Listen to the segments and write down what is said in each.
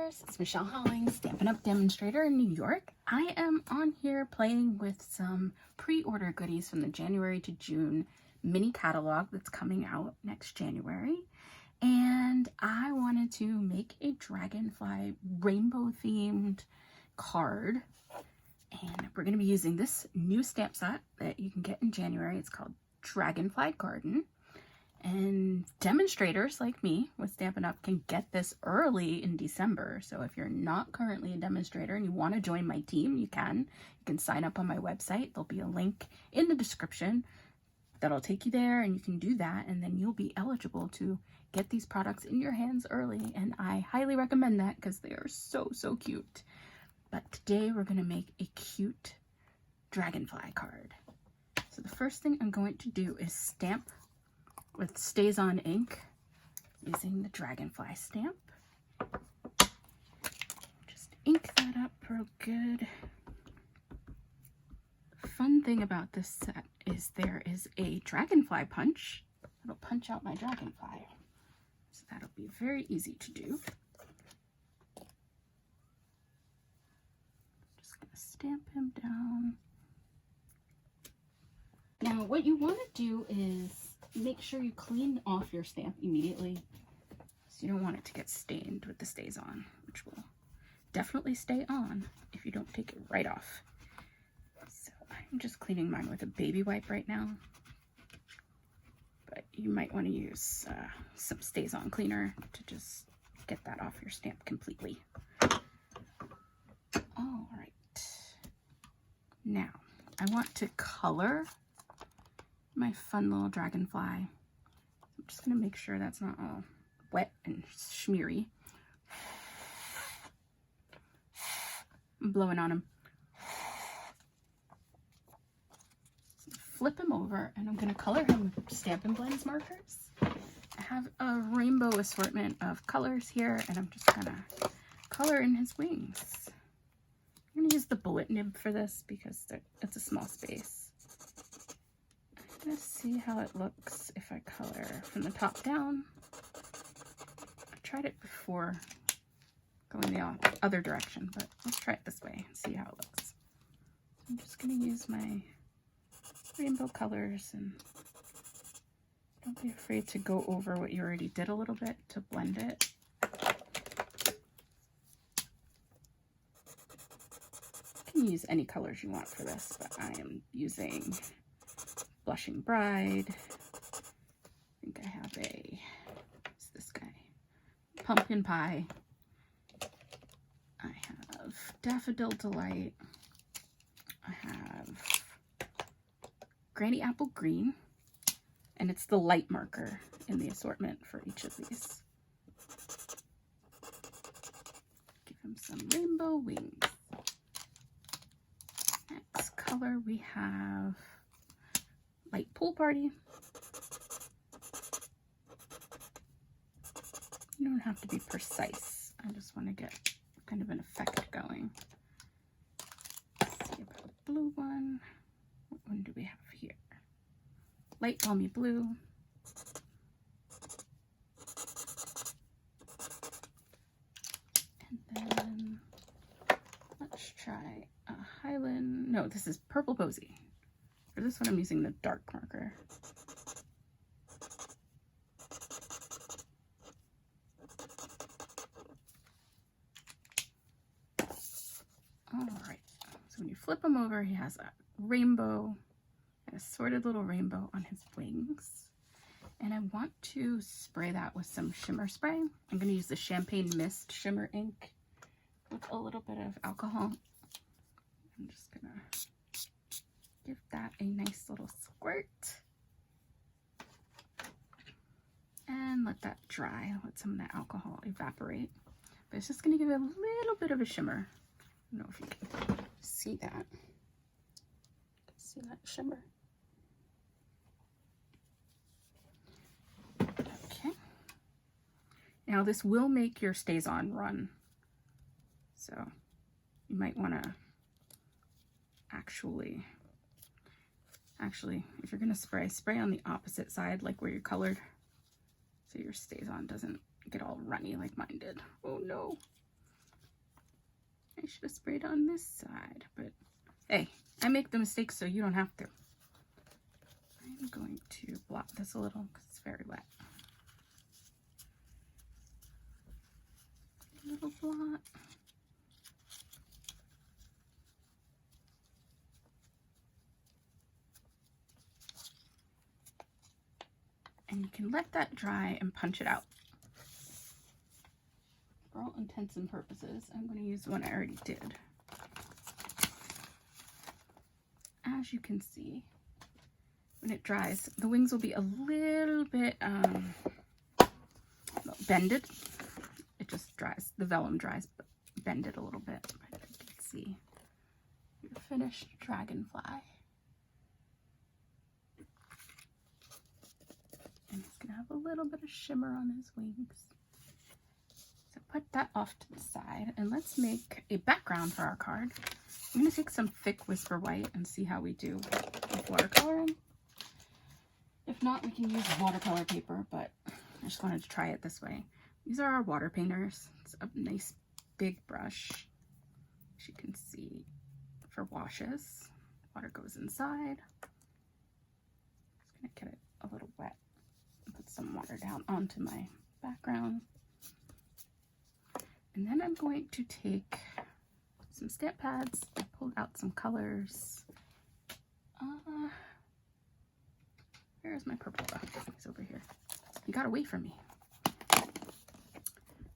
Stampers, it's Michelle Hollings, Stampin' Up! Demonstrator in New York. I am on here playing with some pre-order goodies from the January to June mini catalog that's coming out next January. And I wanted to make a dragonfly rainbow themed card. And we're going to be using this new stamp set that you can get in January. It's called Dragonfly Garden. And demonstrators like me with Stampin' Up! Can get this early in December. So if you're not currently a demonstrator and you want to join my team, you can. You can sign up on my website. There'll be a link in the description that'll take you there, and you can do that, and then you'll be eligible to get these products in your hands early. And I highly recommend that because they are so, so cute. But today we're going to make a cute dragonfly card. So the first thing I'm going to do is stamp with StazOn ink using the dragonfly stamp. Just ink that up real good. The fun thing about this set is there is a dragonfly punch that'll punch out my dragonfly. So that'll be very easy to do. Just gonna stamp him down. Now what you want to do is make sure you clean off your stamp immediately. So you don't want it to get stained with the StazOn, which will definitely stay on if you don't take it right off. So I'm just cleaning mine with a baby wipe right now. But you might want to use some StazOn cleaner to just get that off your stamp completely. All right. Now, I want to color my fun little dragonfly. I'm just going to make sure that's not all wet and smeary. I'm blowing on him. Flip him over, and I'm going to color him with Stampin' Blends markers. I have a rainbow assortment of colors here, and I'm just going to color in his wings. I'm going to use the bullet nib for this because it's a small space. Let's see how it looks if I color from the top down. I tried it before going the other direction, but let's try it this way and see how it looks. I'm just going to use my rainbow colors, and don't be afraid to go over what you already did a little bit to blend it. You can use any colors you want for this, but I am using Blushing Bride. I think I have what's this guy? Pumpkin Pie. I have Daffodil Delight. I have Granny Apple Green. And it's the light marker in the assortment for each of these. Give him some rainbow wings. Next color we have Light Pool Party. You don't have to be precise. I just want to get kind of an effect going. Let's see about a blue one. What one do we have here? Light Balmy Blue. And then let's try a Highland. No, this is Purple Posy. For this one, I'm using the dark marker. All right, so when you flip him over, he has a rainbow, an assorted little rainbow on his wings. And I want to spray that with some shimmer spray. I'm going to use the Champagne Mist Shimmer ink with a little bit of alcohol. I'm just going to give that a nice little squirt. And let that dry. Let some of that alcohol evaporate. But it's just going to give it a little bit of a shimmer. I don't know if you can see that. See that shimmer? Okay. Now this will make your StazOn run. So you might want to actually, if you're going to spray on the opposite side, like where you colored, so your StazOn doesn't get all runny like mine did. Oh no. I should have sprayed on this side, but hey, I make the mistakes so you don't have to. I'm going to blot this a little because it's very wet. A little blot. And you can let that dry and punch it out. For all intents and purposes, I'm going to use the one I already did. As you can see, when it dries, the wings will be a little bit bended. It just dries, the vellum dries, but bended a little bit. But you can see your finished dragonfly. And he's gonna have a little bit of shimmer on his wings. So put that off to the side, and let's make a background for our card. I'm gonna take some thick Whisper White and see how we do with watercoloring. If not, we can use watercolor paper, but I just wanted to try it this way. These are our water painters. It's a nice big brush, as you can see, for washes. Water goes inside. Just gonna get it a little wet. Put some water down onto my background. And then I'm going to take some stamp pads. I pulled out some colors. Where's my purple? Oh, he's over here. He got away from me.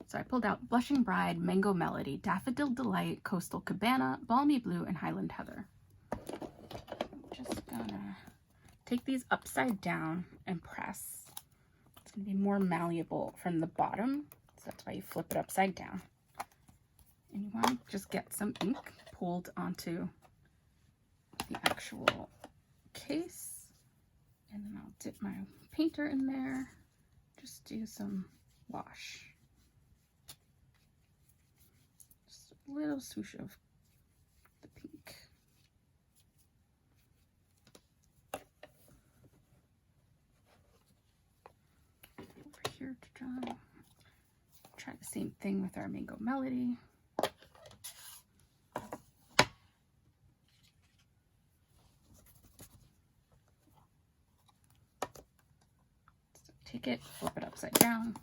So I pulled out Blushing Bride, Mango Melody, Daffodil Delight, Coastal Cabana, Balmy Blue, and Highland Heather. I'm just gonna take these upside down and press. It's gonna be more malleable from the bottom, so that's why you flip it upside down. And you want to just get some ink pulled onto the actual case. And then I'll dip my painter in there. Just do some wash. Just a little swoosh of the pink. Over here to dry. Try the same thing with our Mango Melody. Take it, flip it upside down,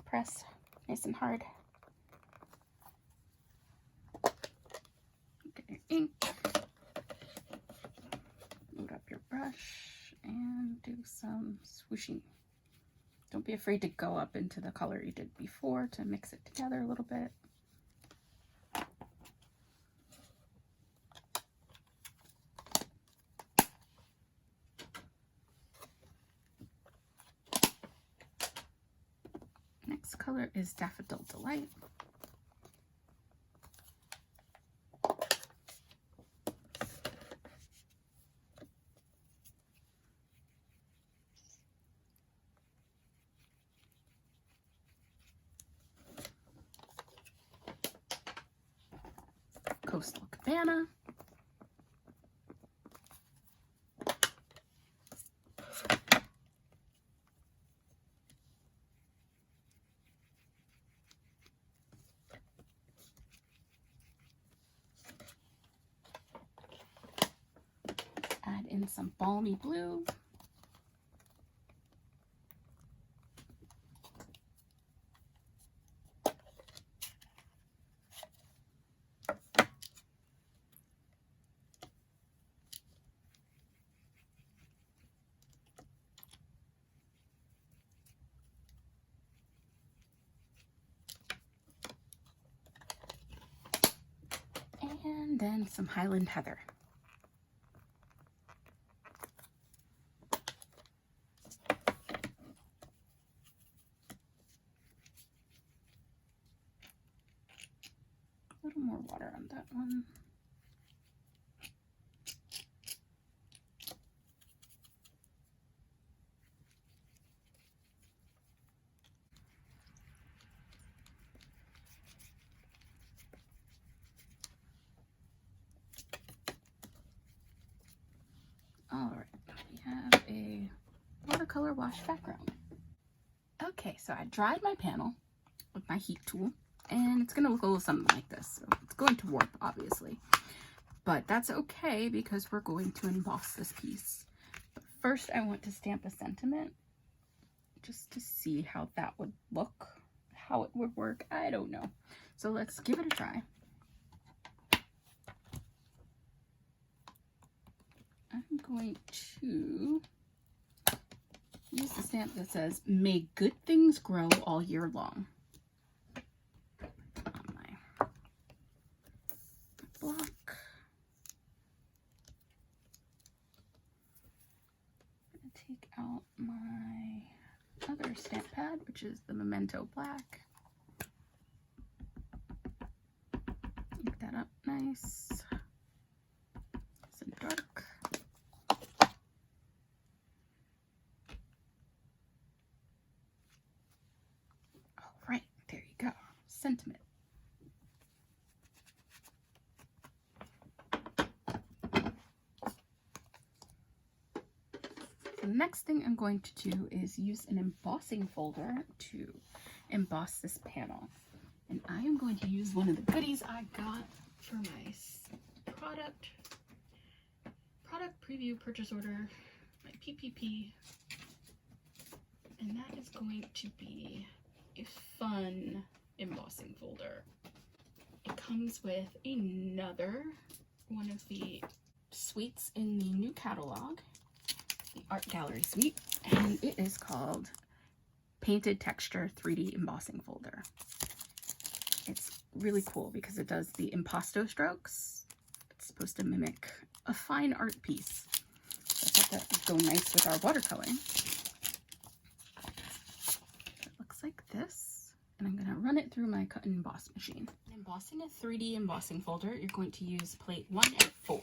press nice and hard. Get your ink, load up your brush, and do some swooshing. Don't be afraid to go up into the color you did before to mix it together a little bit. Next color is Daffodil Delight. Coastal Cabana. Add in some Balmy Blue. And then some Highland Heather. A little more water on that one. All right, we have a watercolor wash background. Okay, so I dried my panel with my heat tool, and it's gonna look a little something like this. So it's going to warp, obviously. But that's okay because we're going to emboss this piece. But first I want to stamp a sentiment just to see how that would look, how it would work. I don't know. So let's give it a try. I'm going to use the stamp that says, "May good things grow all year long." On my block. I'm going to take out my other stamp pad, which is the Memento Black. Make that up nice. Nice and dark. Right, there you go. Sentiment. The next thing I'm going to do is use an embossing folder to emboss this panel. And I am going to use one of the goodies I got for my product preview purchase order, my PPP. And that is going to be a fun embossing folder. It comes with another one of the suites in the new catalog, the Art Gallery suite, and it is called Painted Texture 3D Embossing Folder. It's really cool because it does the impasto strokes. It's supposed to mimic a fine art piece. So I thought that would go nice with our watercoloring. It looks like this, and I'm going to run it through my cut and emboss machine. In embossing a 3D embossing folder, you're going to use plate 1 and 4.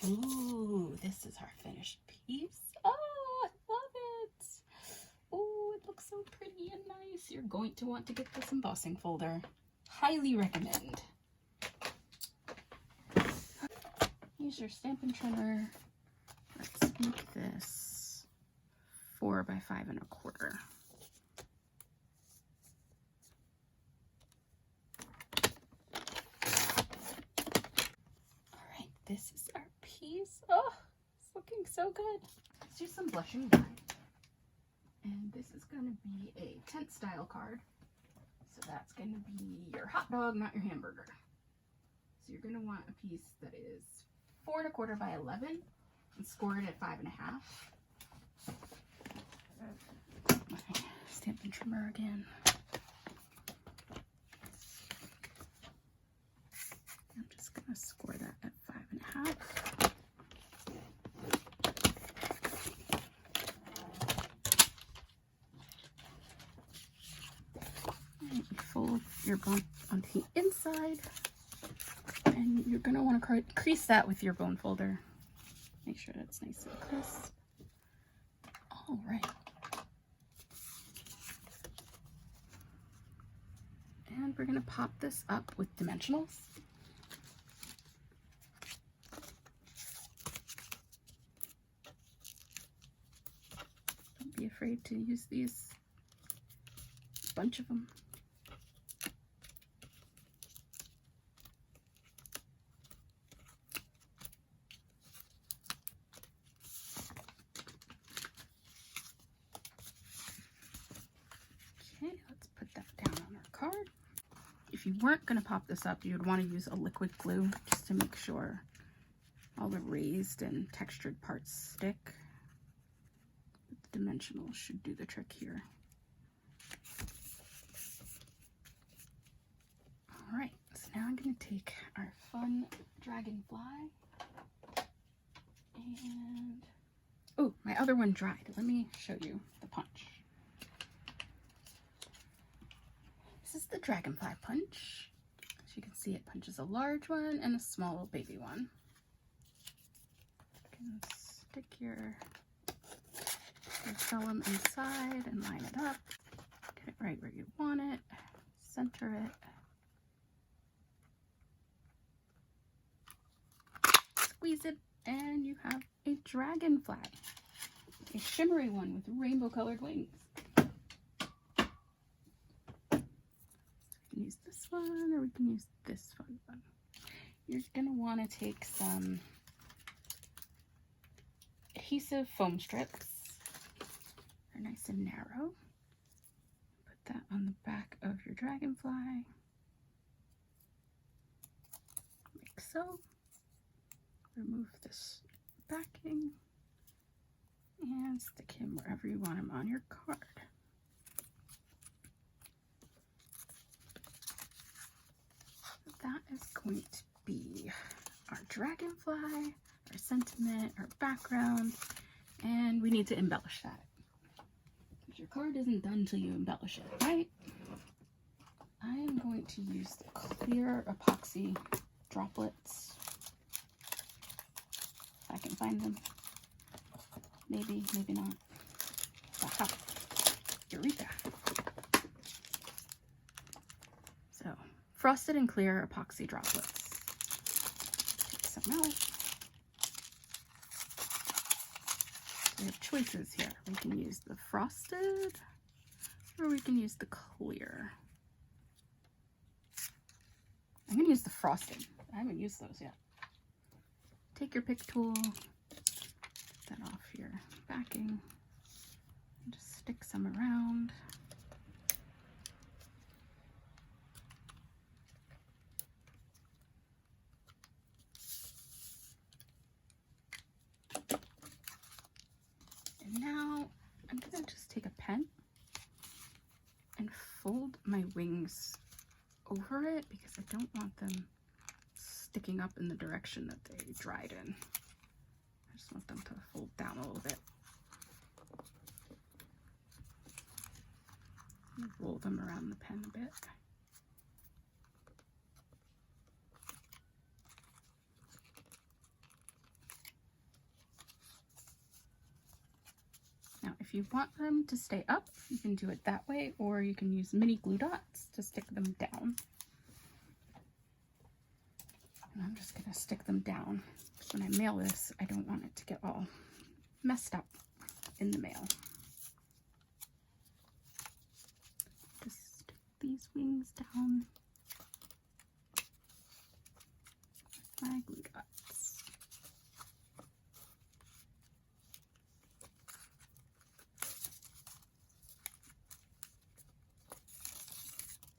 Ooh, this is our finished piece. Oh, I love it. Oh, it looks so pretty and nice. You're going to want to get this embossing folder. Highly recommend. Use your Stampin' Trimmer. Let's make this 4 by 5 1/4. All right, this is our piece. Oh, it's looking so good. Let's do some blushing dye. And this is going to be a tent style card. So that's going to be your hot dog, not your hamburger. So you're going to want a piece that is 4 1/4 by 11 and scored at 5 1/2. Okay, Stampin' Trimmer again. I'm just going to score that at 5 1/2. Fold your bump onto the inside, and you're going to want to crease that with your bone folder. Make sure that's nice and crisp. All right. And we're going to pop this up with dimensionals. Don't be afraid to use these. A bunch of them. Okay, let's put that down on our card. If you weren't going to pop this up, you would want to use a liquid glue just to make sure all the raised and textured parts stick. The dimensionals should do the trick here. All right, so now I'm going to take our fun dragonfly and, oh, my other one dried. Let me show you the punch. This is the dragonfly punch. As you can see, it punches a large one and a small baby one. stick your vellum inside and line it up. Get it right where you want it. Center it. Squeeze it, and you have a dragonfly. A shimmery one with rainbow colored wings. We can use this one, or we can use this fun one. You're gonna want to take some adhesive foam strips. They're nice and narrow. Put that on the back of your dragonfly. Like so. Remove this backing and stick him wherever you want him on your card. That is going to be our dragonfly, our sentiment, our background, and we need to embellish that. Because your card isn't done until you embellish it, right? I am going to use the clear epoxy droplets. If I can find them. Maybe, maybe not. Aha. Eureka. So, frosted and clear epoxy droplets. Take some out. We have choices here. We can use the frosted, or we can use the clear. I'm going to use the frosted. I haven't used those yet. Take your pick tool, get that off your backing, and just stick some around. And now I'm going to just take a pen and fold my wings over it because I don't want them sticking up in the direction that they dried in. I just want them to fold down a little bit. Roll them around the pen a bit. Now, if you want them to stay up, you can do it that way, or you can use mini glue dots to stick them down. And I'm just gonna stick them down. When I mail this, I don't want it to get all messed up in the mail. Just stick these wings down with my glue dots.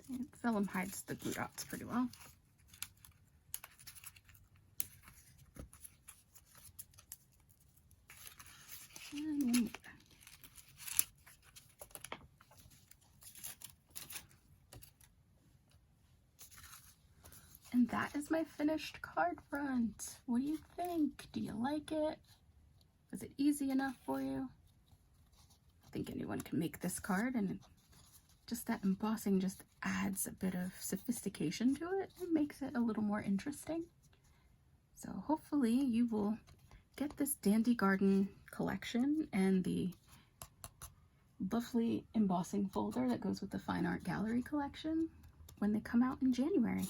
And vellum hides the glue dots pretty well. And that is my finished card front. What do you think? Do you like it? Was it easy enough for you? I think anyone can make this card, and just that embossing just adds a bit of sophistication to it and makes it a little more interesting. So hopefully you will get this Dandy Garden collection and the lovely embossing folder that goes with the Fine Art Gallery collection when they come out in January.